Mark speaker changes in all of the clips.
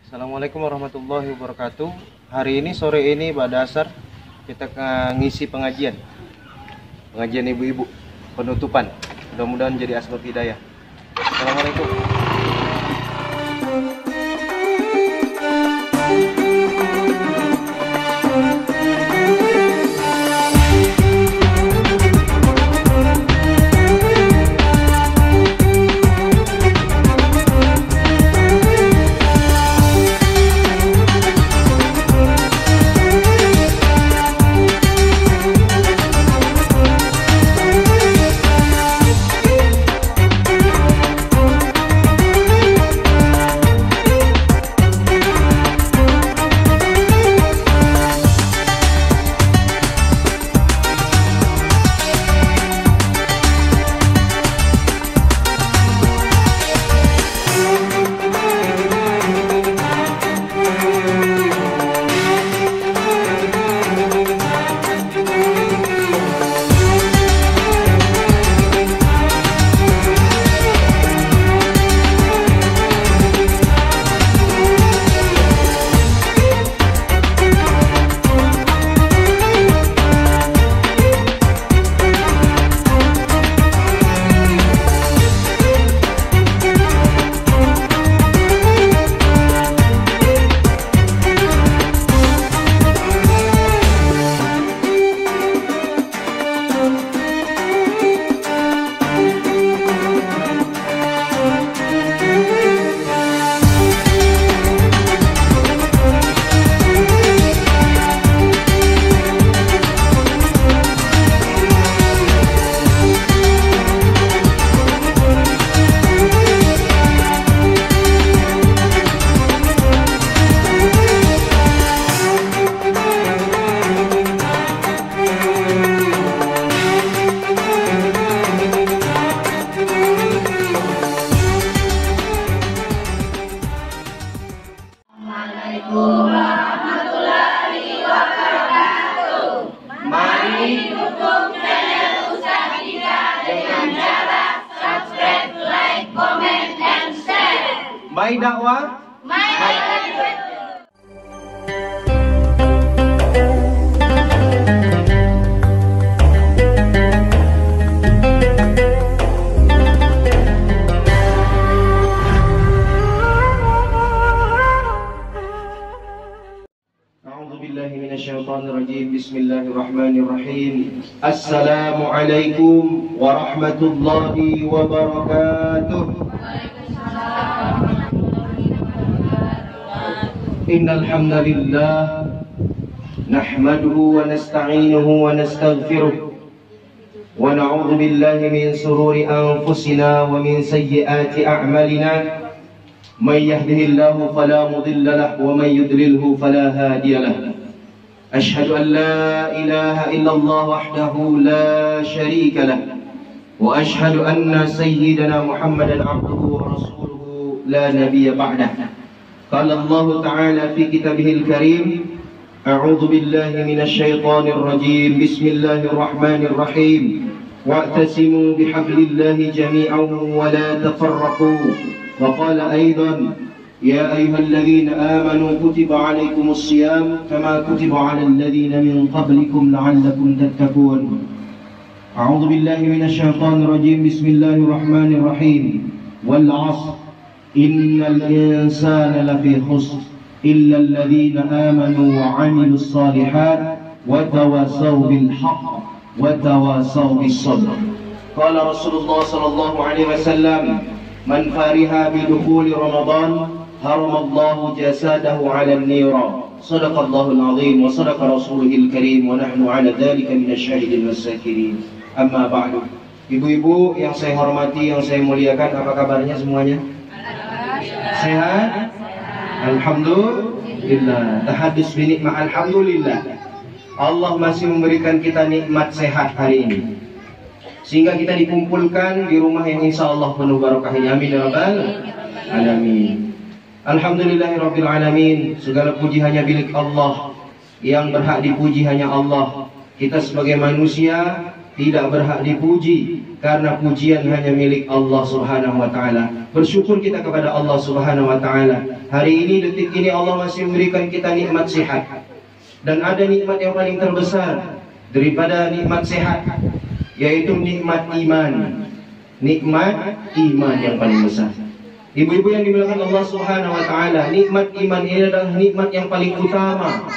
Speaker 1: Assalamualaikum warahmatullahi wabarakatuh. Hari ini sore ini pada dasar kita ngisi pengajian ibu-ibu penutupan. Mudah-mudahan jadi asbab hidayah. Assalamualaikum.
Speaker 2: Mari dukung channel Ustaz Ida dengan cara subscribe, like, comment, and share.
Speaker 1: My dakwah,
Speaker 2: My Dakwah.
Speaker 1: A'udzubillahiminasyaitonirrajim. Bismillahirrahmanirrahim. Assalamualaikum warahmatullahi wabarakatuh. Innal hamdalillah nahmaduhu wa nasta'inuhu wa nastaghfiruh wa na'udzu billahi min shururi anfusina wa min sayyiati a'malina. من يهده الله فلا مضل له ومن يضلله فلا هادي له أشهد أن لا إله إلا الله وحده لا شريك له وأشهد أن سيدنا محمدا عبده ورسوله لا نبي بعده قال الله تعالى في كتابه الكريم أعوذ بالله من الشيطان الرجيم بسم الله الرحمن الرحيم واعتصموا بحبل الله جميعا ولا تفرقوا وقال أيضا يا أيها الذين آمنوا كتب عليكم الصيام كما كتب على الذين من قبلكم لعلكم تتقون أعوذ بالله من الشيطان الرجيم بسم الله الرحمن الرحيم والعصر إن الإنسان لفي خسر إلا الذين آمنوا وعملوا الصالحات وتواصوا بالحق وتواصوا بالصبر قال رسول الله صلى الله عليه وسلم من فرح بدخول رمضان حرم الله جسده على النيران صدق الله العظيم وصدق رسوله الكريم ونحن على ذلك من الشاهدين والشاكرين أما بعد. Ibu-ibu yang saya hormati, yang saya muliakan, apa kabarnya semuanya? Sehat? Alhamdulillah. Tahadus bi nikmah, alhamdulillah. Allah masih memberikan kita nikmat sehat hari ini, sehingga kita dikumpulkan di rumah yang insya Allah penuh barokahnya. Amin ya rabbal alamin. Alhamdulillahirabbil alamin. Segala puji hanya milik Allah. Yang berhak dipuji hanya Allah. Kita sebagai manusia tidak berhak dipuji, karena pujian hanya milik Allah Subhanahu wa taala. Bersyukur kita kepada Allah Subhanahu wa taala. Hari ini, detik ini Allah masih memberikan kita nikmat sehat. Dan ada nikmat yang paling terbesar daripada nikmat sehat, yaitu nikmat iman. Nikmat iman yang paling besar. Ibu-ibu yang dimuliakan Allah Subhanahu wa taala, nikmat iman ini adalah nikmat yang paling utama.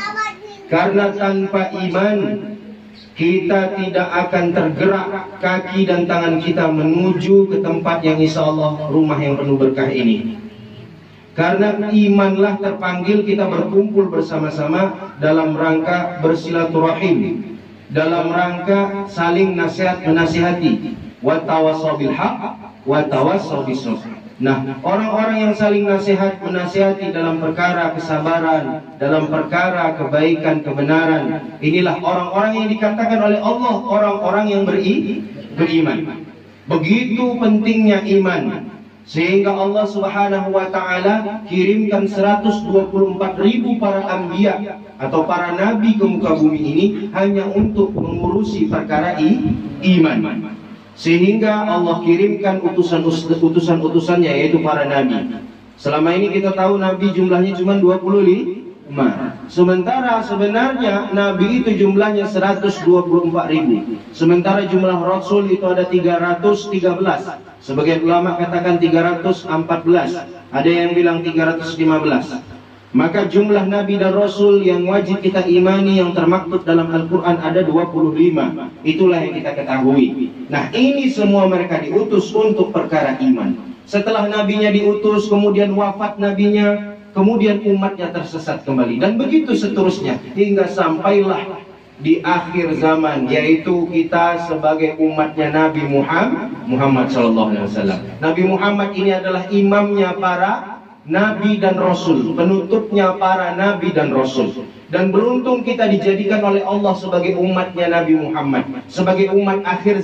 Speaker 1: Karena tanpa iman kita tidak akan tergerak kaki dan tangan kita menuju ke tempat yang insya Allah rumah yang penuh berkah ini. Karena imanlah terpanggil kita berkumpul bersama-sama dalam rangka bersilaturahim, dalam rangka saling nasihat menasihati, wa tawassaw bil haq wa tawassaw bis sabr. Nah, orang-orang yang saling nasihat menasihati dalam perkara kesabaran, dalam perkara kebaikan, kebenaran, inilah orang-orang yang dikatakan oleh Allah orang-orang yang beriman. Begitu pentingnya iman, sehingga Allah Subhanahu wa taala kirimkan 124.000 para anbiya atau para nabi ke muka bumi ini hanya untuk mengurusi perkara iman. Sehingga Allah kirimkan utusan-utusannya, yaitu para nabi. Selama ini kita tahu nabi jumlahnya cuma 25. Sementara sebenarnya nabi itu jumlahnya 124.000. Sementara jumlah rasul itu ada 313. Sebagian ulama katakan 314. Ada yang bilang 315. Maka jumlah nabi dan rasul yang wajib kita imani yang termaktub dalam Al-Quran ada 25. Itulah yang kita ketahui. Nah, ini semua mereka diutus untuk perkara iman. Setelah nabinya diutus, kemudian wafat nabinya, kemudian umatnya tersesat kembali. Dan begitu seterusnya hingga sampailah di akhir zaman, yaitu kita sebagai umatnya Nabi Muhammad SAW. Nabi Muhammad ini adalah imamnya para nabi dan rasul, penutupnya para nabi dan rasul. Dan beruntung kita dijadikan oleh Allah sebagai umatnya Nabi Muhammad, sebagai umat akhir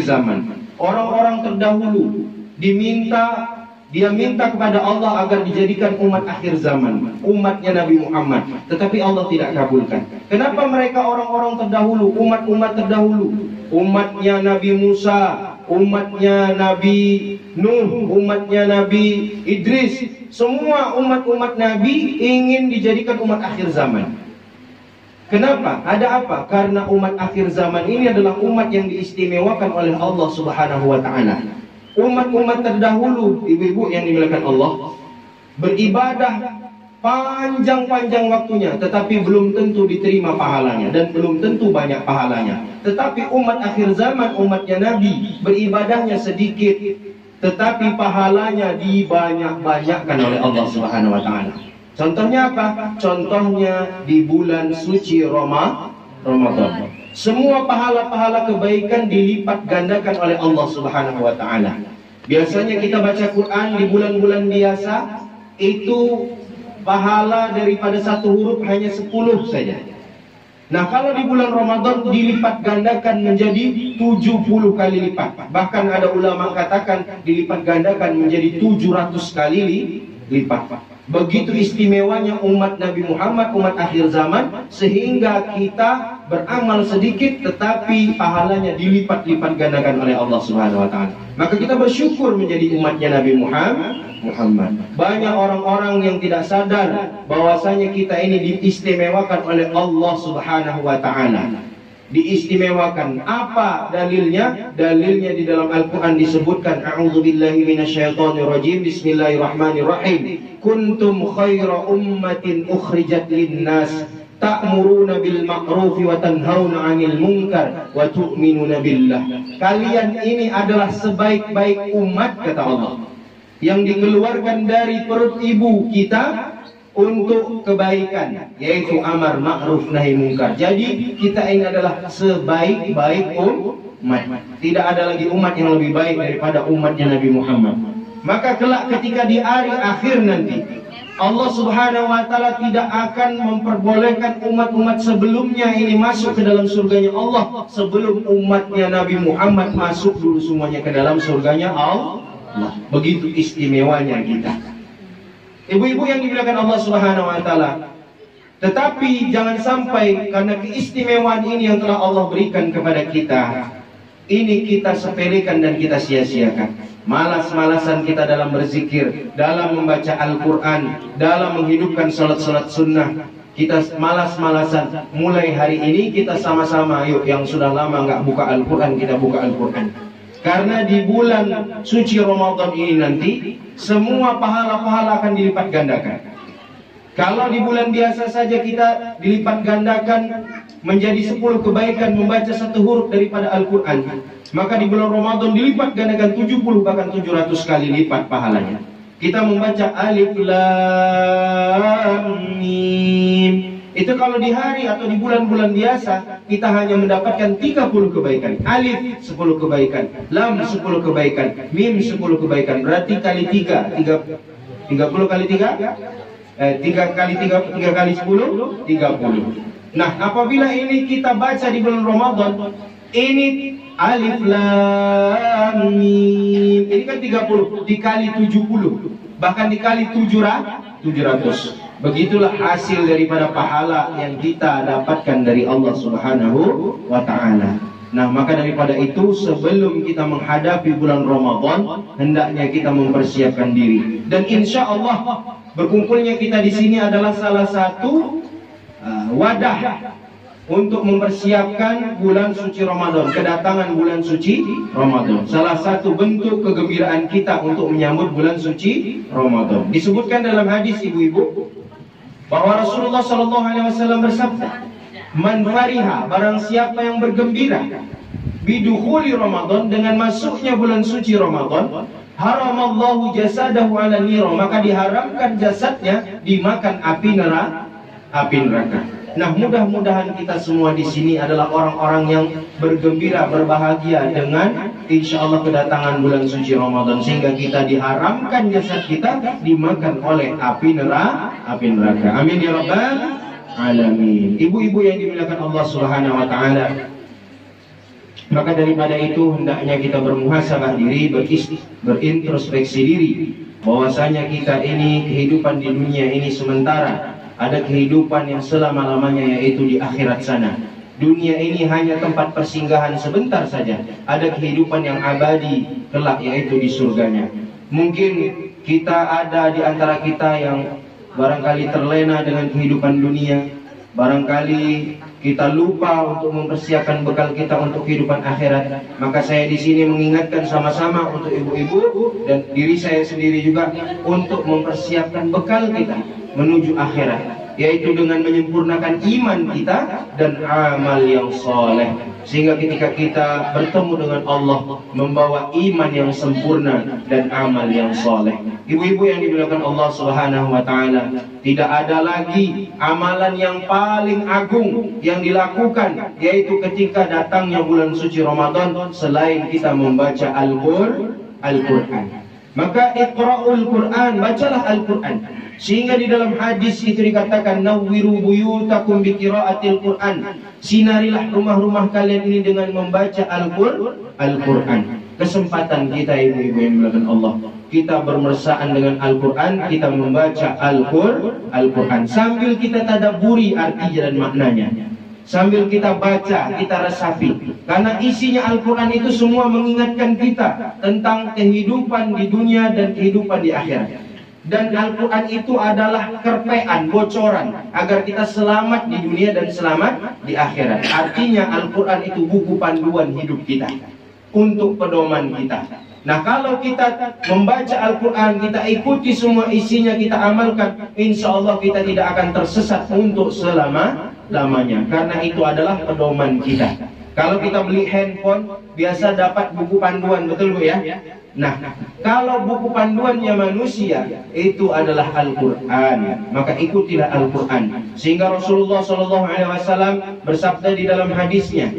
Speaker 1: zaman. Orang-orang terdahulu dia minta kepada Allah agar dijadikan umat akhir zaman, umatnya Nabi Muhammad. Tetapi Allah tidak kabulkan. Kenapa mereka orang-orang terdahulu, umat-umat terdahulu? Umatnya Nabi Musa, umatnya Nabi Nuh, umatnya Nabi Idris, semua umat-umat Nabi ingin dijadikan umat akhir zaman. Kenapa? Ada apa? Karena umat akhir zaman ini adalah umat yang diistimewakan oleh Allah Subhanahu wa taala. Umat-umat terdahulu, ibu-ibu yang dimuliakan Allah, beribadah panjang-panjang waktunya, tetapi belum tentu diterima pahalanya dan belum tentu banyak pahalanya. Tetapi umat akhir zaman, umatnya Nabi, beribadahnya sedikit, tetapi pahalanya dibanyak-banyakkan oleh Allah Subhanahu wa taala. Contohnya apa? Contohnya di bulan suci Ramadan. Semua pahala-pahala kebaikan dilipat gandakan oleh Allah Subhanahu wa taala. Biasanya kita baca Quran di bulan-bulan biasa, itu pahala daripada satu huruf hanya 10 saja. Nah, kalau di bulan Ramadan dilipat gandakan menjadi 70 kali lipat. Bahkan ada ulama katakan dilipat gandakan menjadi 700 kali lipat. Begitu istimewanya umat Nabi Muhammad, umat akhir zaman, sehingga kita beramal sedikit tetapi pahalanya dilipat-lipat gandakan oleh Allah Subhanahu wa taala. Maka kita bersyukur menjadi umatnya Nabi Muhammad. Banyak orang-orang yang tidak sadar bahwasanya kita ini diistimewakan oleh Allah Subhanahu wa taala. Diistimewakan. Apa dalilnya? Dalilnya di dalam Al-Quran disebutkan, a'udzubillahi minasyaitonirrajim, bismillahirrahmanirrahim, kuntum khaira ummatin ukhrijat linnas ta'muruna bil ma'rufi wa tanhauna 'anil munkar wa tu'minuna billah. Kalian ini adalah sebaik-baik umat, kata Allah, yang dikeluarkan dari perut ibu kita untuk kebaikan, yaitu amar ma'ruf nahi munkar. Jadi kita ini adalah sebaik-baik umat. Tidak ada lagi umat yang lebih baik daripada umatnya Nabi Muhammad. Maka kelak ketika di hari akhir nanti, Allah Subhanahu wa taala tidak akan memperbolehkan umat-umat sebelumnya ini masuk ke dalam surganya Allah sebelum umatnya Nabi Muhammad masuk dulu semuanya ke dalam surganya Allah. Begitu istimewanya kita. Ibu-ibu yang dimuliakan Allah Subhanahu wa taala, Tetapi jangan sampai karena keistimewaan ini yang telah Allah berikan kepada kita, ini kita sepelekan dan kita sia-siakan. Malas-malasan kita dalam berzikir, dalam membaca Al-Quran, dalam menghidupkan salat-salat sunnah. Kita malas-malasan. Mulai hari ini kita sama-sama, yuk yang sudah lama nggak buka Al-Quran, kita buka Al-Quran. Karena di bulan suci Ramadan ini nanti semua pahala-pahala akan dilipat gandakan. Kalau di bulan biasa saja kita dilipat gandakan menjadi 10 kebaikan membaca 1 huruf daripada Al-Quran, maka di bulan Ramadan dilipat gandakan 70 bahkan 700 kali lipat pahalanya. Kita membaca Alif Lam Mim, itu kalau di hari atau di bulan-bulan biasa kita hanya mendapatkan 30 kebaikan. Alif 10 kebaikan, Lam 10 kebaikan, Mim 10 kebaikan. Berarti kali 3, 30 kali 3, 3 kali 10, 30. Nah, apabila ini kita baca di bulan Ramadan, ini Alif Lam Mim, ini kan 30 dikali 70, bahkan dikali 700. Begitulah hasil daripada pahala yang kita dapatkan dari Allah Subhanahu wa Ta'ala. Nah, maka daripada itu sebelum kita menghadapi bulan Ramadan, hendaknya kita mempersiapkan diri. Dan insya Allah berkumpulnya kita di sini adalah salah satu wadah untuk mempersiapkan bulan suci Ramadan, kedatangan bulan suci Ramadan. Salah satu bentuk kegembiraan kita untuk menyambut bulan suci Ramadan. Disebutkan dalam hadis ibu-ibu bahwa Rasulullah SAW bersabda, "Man fariha, barang siapa yang bergembira bidukhuli Ramadan, dengan masuknya bulan suci Ramadan, haramallahu jasadahu ala nira, maka diharamkan jasadnya dimakan api neraka." Nah, mudah-mudahan kita semua di sini adalah orang-orang yang bergembira, berbahagia dengan insya Allah kedatangan bulan suci Ramadan, sehingga kita diharamkan jasad kita dimakan oleh api neraka. Amin ya rabbal alamin. Ibu-ibu yang dimuliakan Allah Subhanahu wa Ta'ala, maka daripada itu hendaknya kita bermuhasabah diri, berintrospeksi diri, bahwasanya kita ini kehidupan di dunia ini sementara. Ada kehidupan yang selama-lamanya, yaitu di akhirat sana. Dunia ini hanya tempat persinggahan sebentar saja. Ada kehidupan yang abadi kelak, yaitu di surganya. Mungkin kita ada di antara kita yang barangkali terlena dengan kehidupan dunia. Barangkali kita lupa untuk mempersiapkan bekal kita untuk kehidupan akhirat. Maka saya di sini mengingatkan sama-sama untuk ibu-ibu dan diri saya sendiri juga untuk mempersiapkan bekal kita menuju akhirat, yaitu dengan menyempurnakan iman kita dan amal yang soleh, sehingga ketika kita bertemu dengan Allah membawa iman yang sempurna dan amal yang soleh. Ibu-ibu yang dimuliakan Allah Subhanahu wa Ta'ala, tidak ada lagi amalan yang paling agung yang dilakukan, yaitu ketika datangnya bulan suci Ramadan, selain kita membaca Al-Quran. Maka iqra'ul Quran, bacalah Al-Quran. Sehingga di dalam hadis itu dikatakan, nawwiru buyutakum biqira'atil Quran, sinarilah rumah-rumah kalian ini dengan membaca Al-Quran. Kesempatan kita ibu-ibu yang dimuliakan Allah, kita bermesraan dengan Al-Quran, kita membaca Al-Quran sambil kita tadabburi artinya dan maknanya, sambil kita baca, kita resapi. Karena isinya Al-Quran itu semua mengingatkan kita tentang kehidupan di dunia dan kehidupan di akhirat. Dan Al-Quran itu adalah kerpean, bocoran agar kita selamat di dunia dan selamat di akhirat. Artinya Al-Quran itu buku panduan hidup kita, untuk pedoman kita. Nah, kalau kita membaca Al-Quran, kita ikuti semua isinya, kita amalkan, insya Allah kita tidak akan tersesat untuk selama-lamanya. Karena itu adalah pedoman kita. Kalau kita beli handphone, biasa dapat buku panduan, betul Bu ya? Nah, kalau buku panduannya manusia, itu adalah Al-Quran, maka ikutilah Al-Quran. Sehingga Rasulullah SAW bersabda di dalam hadisnya,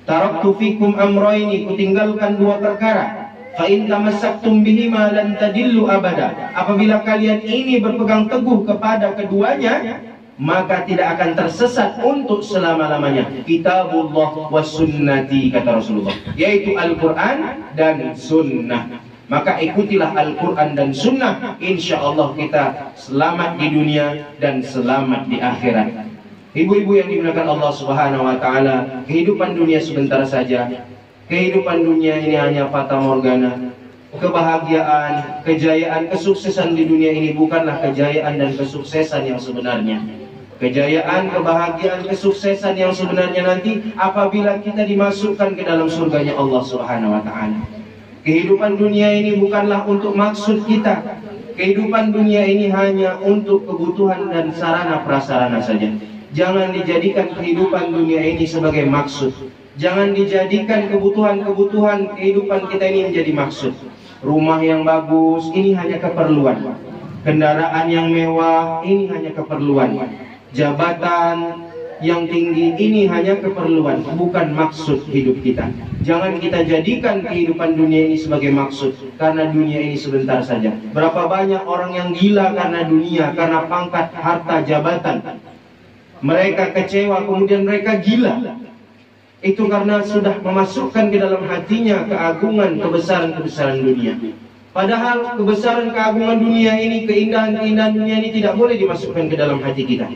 Speaker 1: "Taraktu fikum amroini," kutinggalkan 2 perkara. Fa in tamassaktum bihima lan tadillu abada. Apabila kalian ini berpegang teguh kepada keduanya, maka tidak akan tersesat untuk selama-lamanya. Kitabullah was sunnati, kata Rasulullah, yaitu Al-Quran dan sunnah. Maka ikutilah Al-Quran dan Sunnah, insya Allah kita selamat di dunia dan selamat di akhirat. Ibu-ibu yang dimuliakan Allah Subhanahu wa Ta'ala, kehidupan dunia sebentar saja. Kehidupan dunia ini hanya fata morgana. Kebahagiaan, kejayaan, kesuksesan di dunia ini bukanlah kejayaan dan kesuksesan yang sebenarnya. Kejayaan, kebahagiaan, kesuksesan yang sebenarnya nanti apabila kita dimasukkan ke dalam surganya Allah Subhanahu wa Ta'ala. Kehidupan dunia ini bukanlah untuk maksud kita. Kehidupan dunia ini hanya untuk kebutuhan dan sarana prasarana saja. Jangan dijadikan kehidupan dunia ini sebagai maksud. Jangan dijadikan kebutuhan-kebutuhan kehidupan kita ini menjadi maksud. Rumah yang bagus, ini hanya keperluan. Kendaraan yang mewah, ini hanya keperluan. Jabatan yang tinggi, ini hanya keperluan, bukan maksud hidup kita. Jangan kita jadikan kehidupan dunia ini sebagai maksud, karena dunia ini sebentar saja. Berapa banyak orang yang gila karena dunia, karena pangkat, harta, jabatan. Mereka kecewa, kemudian mereka gila. Itu karena sudah memasukkan ke dalam hatinya keagungan, kebesaran-kebesaran dunia. Padahal kebesaran, keagungan dunia ini, keindahan-keindahan dunia ini tidak boleh dimasukkan ke dalam hati kita.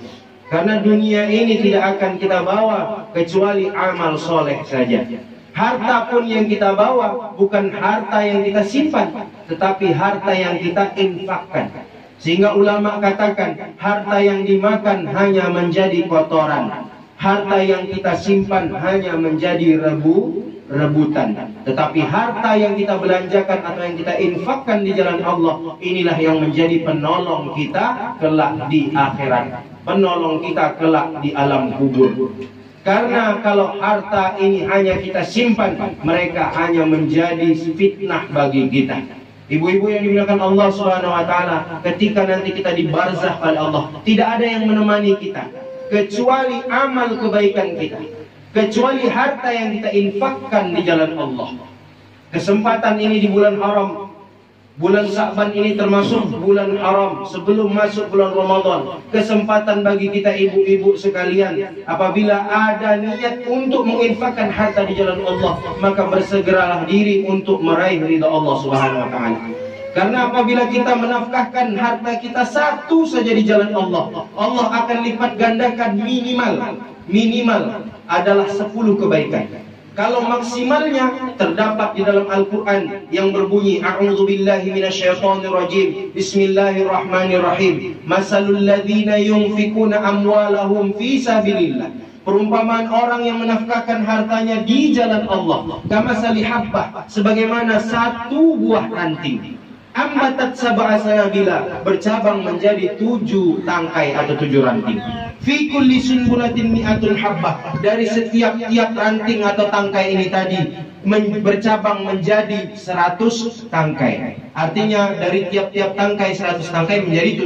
Speaker 1: Karena dunia ini tidak akan kita bawa kecuali amal soleh saja. Harta pun yang kita bawa bukan harta yang kita simpan, tetapi harta yang kita infakkan. Sehingga ulama katakan, harta yang dimakan hanya menjadi kotoran. Harta yang kita simpan hanya menjadi rebutan. Tetapi harta yang kita belanjakan atau yang kita infakkan di jalan Allah, inilah yang menjadi penolong kita kelak di akhirat. Penolong kita kelak di alam kubur. Karena kalau harta ini hanya kita simpan, mereka hanya menjadi fitnah bagi kita. Ibu-ibu yang dimuliakan Allah Subhanahu wa Ta'ala, ketika nanti kita di barzah pada Allah, tidak ada yang menemani kita kecuali amal kebaikan kita, kecuali harta yang kita infakkan di jalan Allah. Kesempatan ini di bulan haram, bulan Sya'ban ini termasuk bulan haram sebelum masuk bulan Ramadan. Kesempatan bagi kita ibu-ibu sekalian, apabila ada niat untuk menginfakkan harta di jalan Allah, maka bersegeralah diri untuk meraih ridha Allah Subhanahu wa Ta'ala. Karena apabila kita menafkahkan harta kita satu saja di jalan Allah, Allah akan lipat gandakan minimal adalah 10 kebaikan. Kalau maksimalnya terdapat di dalam Al-Quran yang berbunyi, A'udzubillahi minasyaitonirrajim, Bismillahirrahmanirrahim. Masalul ladzina yunfikuna amwalahum fi sabilillah. Perumpamaan orang yang menafkahkan hartanya di jalan Allah, kamasali habbah, sebagaimana satu buah ranting. Ambatat sab'a sanabila, bercabang menjadi 7 tangkai atau 7 ranting. Fi kulli sunbulatin mi'atun habbah, dari setiap-tiap ranting atau tangkai ini tadi bercabang menjadi 100 tangkai. Artinya dari tiap-tiap tangkai 100 tangkai menjadi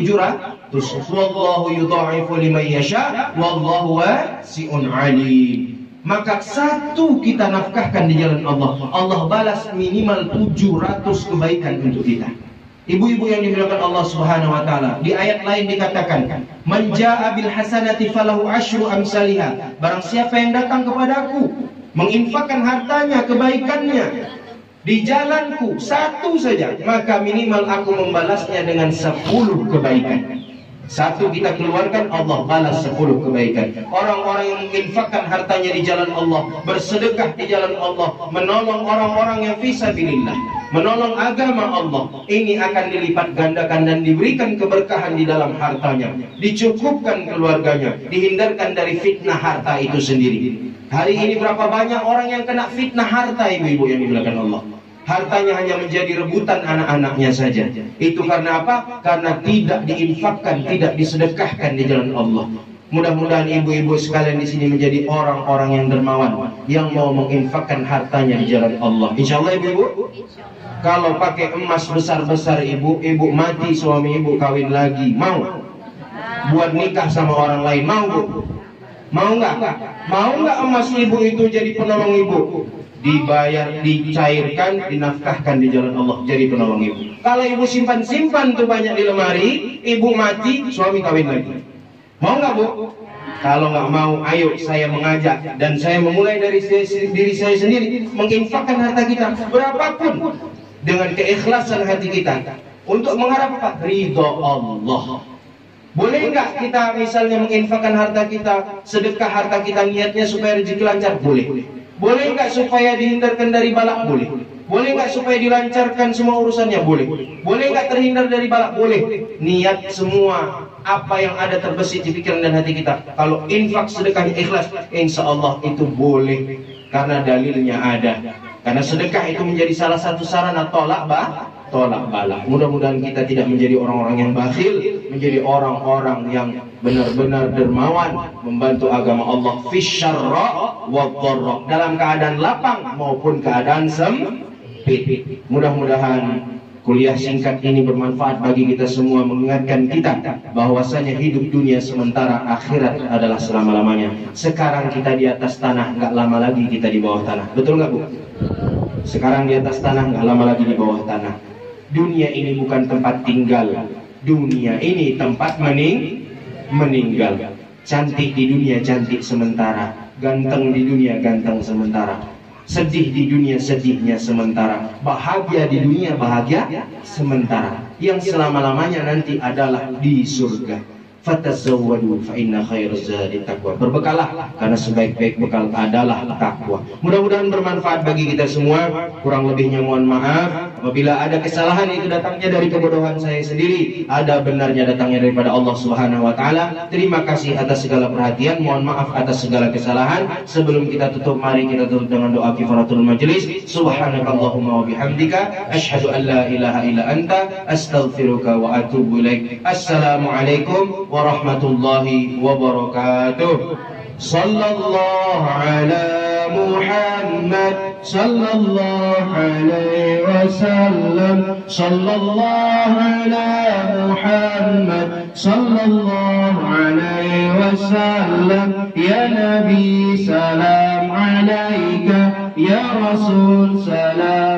Speaker 1: 700. Wallahu yudha'ifu liman yasha, wallahu wasi'un alim. Maka satu kita nafkahkan di jalan Allah, Allah balas minimal 700 kebaikan untuk kita. Ibu-ibu yang dimuliakan Allah Subhanahu wa Ta'ala, di ayat lain dikatakan, Man jaa'a bil hasanati falahu asyru amsalihha. Barang siapa yang datang kepadaku menginfakkan hartanya, kebaikannya di jalanku satu saja, maka minimal aku membalasnya dengan 10 kebaikan. Satu kita keluarkan, Allah balas 10 kebaikan. Orang-orang yang menginfakkan hartanya di jalan Allah, bersedekah di jalan Allah, menolong orang-orang yang fisabilillah, menolong agama Allah, ini akan dilipat gandakan dan diberikan keberkahan di dalam hartanya, dicukupkan keluarganya, dihindarkan dari fitnah harta itu sendiri. Hari ini berapa banyak orang yang kena fitnah harta, ibu-ibu yang dimuliakan Allah. Hartanya hanya menjadi rebutan anak-anaknya saja. Itu karena apa? Karena tidak diinfakkan, tidak disedekahkan di jalan Allah. Mudah-mudahan ibu-ibu sekalian di sini menjadi orang-orang yang dermawan, yang mau menginfakkan hartanya di jalan Allah. Insya Allah ibu-ibu. Kalau pakai emas besar-besar ibu mati, suami ibu kawin lagi, mau? Buat nikah sama orang lain, mau bu? Mau nggak? Mau nggak emas ibu itu jadi penolong ibu? Dibayar, dicairkan, dinafkahkan di jalan Allah, jadi penolong ibu. Kalau ibu simpan-simpan tuh banyak di lemari, ibu mati, suami kawin lagi. Mau nggak bu? Kalau nggak mau, ayo saya mengajak dan saya memulai dari diri saya sendiri, menginfakkan harta kita berapapun. dengan keikhlasan hati kita untuk mengharap apa? Ridho Allah. Boleh nggak kita misalnya menginfakkan harta kita, sedekah harta kita, niatnya supaya rezeki lancar? Boleh. Boleh nggak supaya dihindarkan dari balak? Boleh. Boleh nggak supaya dilancarkan semua urusannya? Boleh. Boleh nggak terhindar dari balak? Boleh. Niat semua apa yang ada terbesit di pikiran dan hati kita, kalau infak sedekahnya ikhlas, insya Allah itu boleh, karena dalilnya ada. Karena sedekah itu menjadi salah satu sarana tolak balak. Mudah-mudahan kita tidak menjadi orang-orang yang bakhil, menjadi orang-orang yang benar-benar dermawan, membantu agama Allah fisyarra wa dharra, dalam keadaan lapang maupun keadaan sempit. Mudah-mudahan kuliah singkat ini bermanfaat bagi kita semua, mengingatkan kita bahwasanya hidup dunia sementara, akhirat adalah selama-lamanya. Sekarang kita di atas tanah, nggak lama lagi kita di bawah tanah. Betul nggak, Bu? Sekarang di atas tanah, nggak lama lagi di bawah tanah. Dunia ini bukan tempat tinggal. Dunia ini tempat meninggal. Cantik di dunia cantik sementara, ganteng di dunia ganteng sementara, sedih di dunia sedihnya sementara, bahagia di dunia bahagia sementara. Yang selama-lamanya nanti adalah di surga. Fatazawwadu fa inna khairaz zadi taqwa. Berbekalah karena sebaik-baik bekal adalah takwa. Mudah-mudahan bermanfaat bagi kita semua. Kurang lebihnya mohon maaf. Apabila ada kesalahan itu datangnya dari kebodohan saya sendiri, ada benarnya datangnya daripada Allah Subhanahu wa taala. Terima kasih atas segala perhatian, mohon maaf atas segala kesalahan. Sebelum kita tutup, mari kita tutup dengan doa kifaratul majelis. Subhanakallahumma wa bihamdika asyhadu an la ilaha illa anta astaghfiruka wa atubu ilaik. Assalamualaikum warahmatullahi wabarakatuh. Sallallahu ala Muhammad, sallallahu alaihi wasallam, sallallahu ala Muhammad, sallallahu alaihi wasallam. Ya Nabi salam alaika, ya Rasul salam